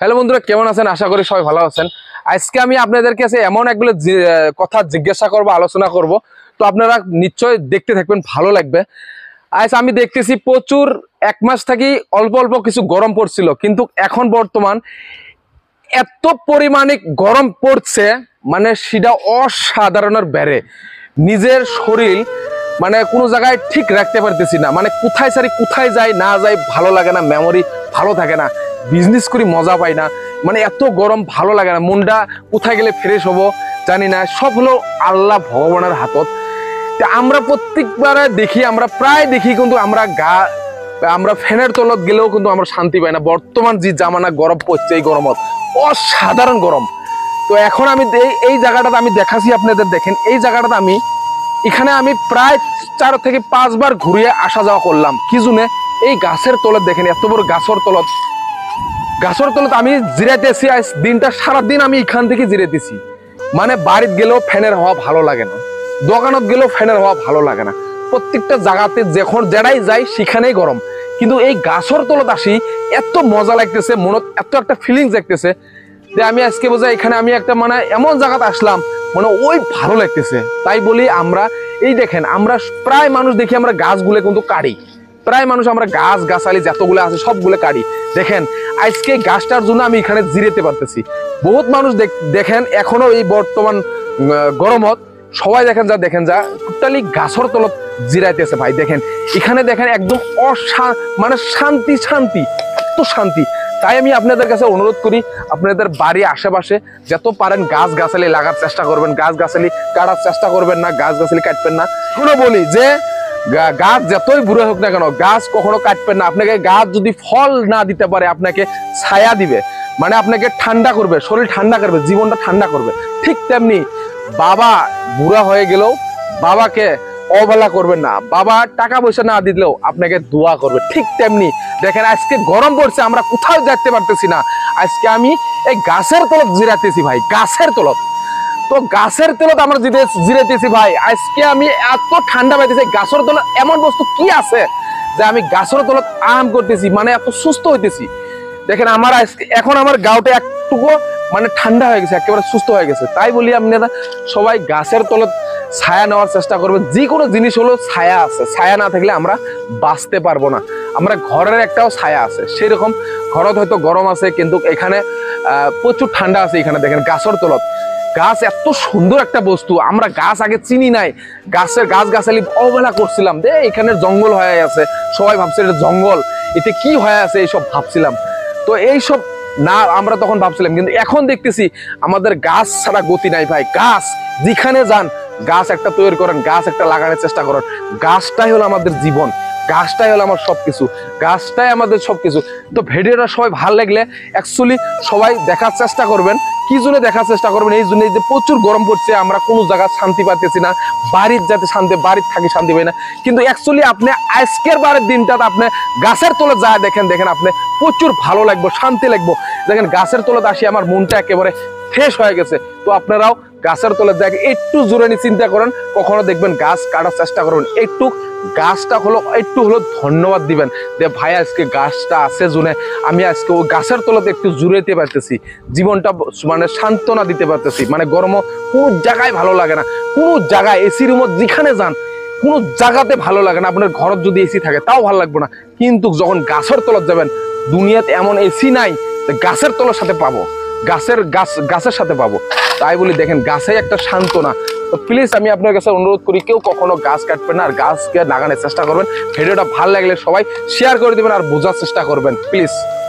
Hello বন্ধুরা, কেমন আছেন? আশা করি সবাই ভালো আছেন। আজকে আমি আপনাদের কাছে এমন একগুলো কথা জিজ্ঞাসা করব, আলোচনা করব, তো আপনারা নিশ্চয় দেখতে থাকবেন, ভালো লাগবে। আজ আমি দেখতেছি প্রচুর এক মাস থেকে অল্প অল্প কিছু গরম পড়ছিল, কিন্তু এখন বর্তমান এত পরিমাণে গরম পড়ছে, মানে সেটা অসাধারণের বেড়ে নিজের শরীর মানে কোনো জায়গায় ঠিক রাখতে পারতেছি না। মানে কোথায় সারি কোথায় যাই না যাই ভালো লাগে না, মেমোরি ভালো থাকে না, বিজনেস করি মজা পাই না। মানে এত গরম ভালো লাগে না, মনটা কোথায় গেলে ফ্রেশ হবো জানি না। সব হলো আল্লাহ ভগবানের হাতত। আমরা প্রত্যেকবারে দেখি, আমরা প্রায় দেখি, কিন্তু আমরা ফ্যানের তলত গেলেও কিন্তু আমরা শান্তি পাই না। বর্তমান যে জামানা গরম পড়ছে, এই গরমত অসাধারণ গরম। তো এখন আমি এই জায়গাটাতে আমি দেখাচ্ছি আপনাদের, দেখেন এই জায়গাটাতে এখানে আমি প্রায় 4 থেকে 5 বার ঘুরিয়ে আসা যাওয়া করলাম। কি জন্য? এই গাছের তলত দেখেন, এত বড় গাছের তলত আমি জিরাইতেছি। আজ দিনটা সারাদিন আমি এখান থেকে জিরাইতেছি। মানে বাড়িতে গেলেও ফ্যানের হাওয়া ভালো লাগে না, দোকানত গেলেও ফ্যানের হাওয়া ভালো লাগে না। প্রত্যেকটা জায়গাতে যখন যেটাই যাই সেখানেই গরম, কিন্তু এই গাছের তলত আসি এত মজা লাগতেছে, মনত এত একটা ফিলিংস লাগতেছে যে আমি আজকে বোঝা এখানে আমি একটা মানে এমন জায়গাতে আসলাম, মানে ওই ভালো লাগতেছে। তাই বলি আমরা এই দেখেন, আমরা প্রায় মানুষ দেখি আমরা গাছগুলো কিন্তু কাটি, প্রায় মানুষ আমরা গাছ গাছালি যতগুলো আছে সবগুলো কাটি। দেখেন আজকে গাছটার জন্য আমি এখানে জিরেতে পারতেছি। বহুত মানুষ দেখেন এখনো এই বর্তমান গরমত সবাই দেখেন যা টোটালি গাছের তলত জিরাইতেছে। ভাই দেখেন এখানে দেখেন একদম মানে শান্তি এত শান্তি। তাই আমি আপনাদের কাছে অনুরোধ করি, আপনাদের বাড়ি আশেপাশে যত পারেন গাছ গাছালি লাগার চেষ্টা করবেন, গাছ গাছালি কাটার চেষ্টা করবেন না, গাছ গাছালি কাটবেন না। এখনো বলি যে গাছ যতই বুড়ো হোক না কেন, গাছ কখনো কাটবেন না। আপনাকে গাছ যদি ফল না দিতে পারে, আপনাকে ছায়া দিবে, মানে আপনাকে ঠান্ডা করবে, শরীর ঠান্ডা করবে, জীবনটা ঠান্ডা করবে। ঠিক তেমনি বাবা বুড়া হয়ে গেলেও বাবাকে অবহেলা করবেন না, বাবা টাকা পয়সা না দিলেও আপনাকে দোয়া করবে। ঠিক তেমনি দেখেন আজকে গরম পড়ছে, আমরা কোথাও যেতে পারতেছি না। আজকে আমি এই গাছের তলত জিরাতেছি ভাই, গাছের তলত। তো গাছের তলত আমরা জিরাইতেছি ভাই। আজকে আমি এত ঠান্ডা পাইতেছি, গাছের তলত এমন বস্তু কি আছে যে আমি গাছের তলত আরাম করতেছি, মানে এত সুস্থ হইতেছি। দেখেন আমার এখন আমার গাওটা একটুকু মানে ঠান্ডা হয়ে গেছে, একেবারে সুস্থ হয়ে গেছে। তাই বলি আপনারা সবাই গাছের তলত ছায়া নেওয়ার চেষ্টা করবেন। যে কোনো জিনিস হলো ছায়া আছে, ছায়া না থাকলে আমরা বাঁচতে পারবো না। আমরা ঘরের একটাও ছায়া আছে, সেরকম ঘরত হয়তো গরম আছে, কিন্তু এখানে প্রচুর ঠান্ডা আছে। এখানে দেখেন গাছের তলত, গাছ এত সুন্দর একটা বস্তু। আমরা গাছ আগে চিনি নাই, গাছ গাছালি অবহেলা করছিলাম যে এখানে জঙ্গল হয়ে আছে, সবাই ভাবছে এটা জঙ্গল, এতে কি হয়ে আছে এইসব ভাবছিলাম। তো এইসব না আমরা তখন ভাবছিলাম, কিন্তু এখন দেখতেছি আমাদের গাছ ছাড়া গতি নাই ভাই। গাছ যেখানে যান গাছ একটা তৈরি করেন, গাছ একটা লাগানোর চেষ্টা করেন। গাছটাই হলো আমাদের জীবন, গাছটাই হলো আমার সবকিছু, গাছটাই আমাদের সবকিছু। তো ভিডিওটা সবাই ভালো লাগলে অ্যাকচুয়ালি সবাই দেখার চেষ্টা করবেন। কি জন্য দেখার চেষ্টা করবেন? এই জন্য যে প্রচুর গরম পড়ছে, আমরা কোনো জায়গায় শান্তি পাইতেছি না, বাড়ির যাতে শান্তি, বাড়ির থাকি শান্তি পাই না। কিন্তু অ্যাকচুয়ালি আপনি আজকের বারের দিনটাতে আপনি গাছের তলে যায় দেখেন আপনি প্রচুর ভালো লাগবে, শান্তি লাগবে। দেখেন গাছের তলে আসি আমার মনটা একেবারে ফ্রেশ হয়ে গেছে। তো আপনারাও গাছের তলে দেখে একটু জোরে নিয়ে চিন্তা করেন, কখনো দেখবেন গাছ কাটার চেষ্টা করবেন, একটু গাছটা একটু হলো ধন্যবাদ দিবেন যে ভাই আজকে গাছটা আছে জুনে আমি আজকে ওই গাছের তলাতে একটু জুড়াইতে পারতেছি, জীবনটা মানে সান্ত্বনা দিতে পারতেছি। মানে গরমও কোনো জায়গায় ভালো লাগে না, কোনো জায়গায় এসি রুমত যেখানে যান কোনো জায়গাতে ভালো লাগে না। আপনার ঘরত যদি এসি থাকে তাও ভালো লাগবে না, কিন্তু যখন গাছের তলাত যাবেন, দুনিয়াতে এমন এসি নাই গাছের তলার সাথে পাবো, গাছের সাথে পাবো। তাই বলি দেখেন গাছে একটা সান্ত্বনা। তো প্লিজ আমি আপনার কাছে অনুরোধ করি, কেউ কখনো গাছ কাটবেন না, আর গাছকে লাগানোর চেষ্টা করবেন। ভিডিওটা ভালো লাগলে সবাই শেয়ার করে দেবেন আর বোঝার চেষ্টা করবেন প্লিজ।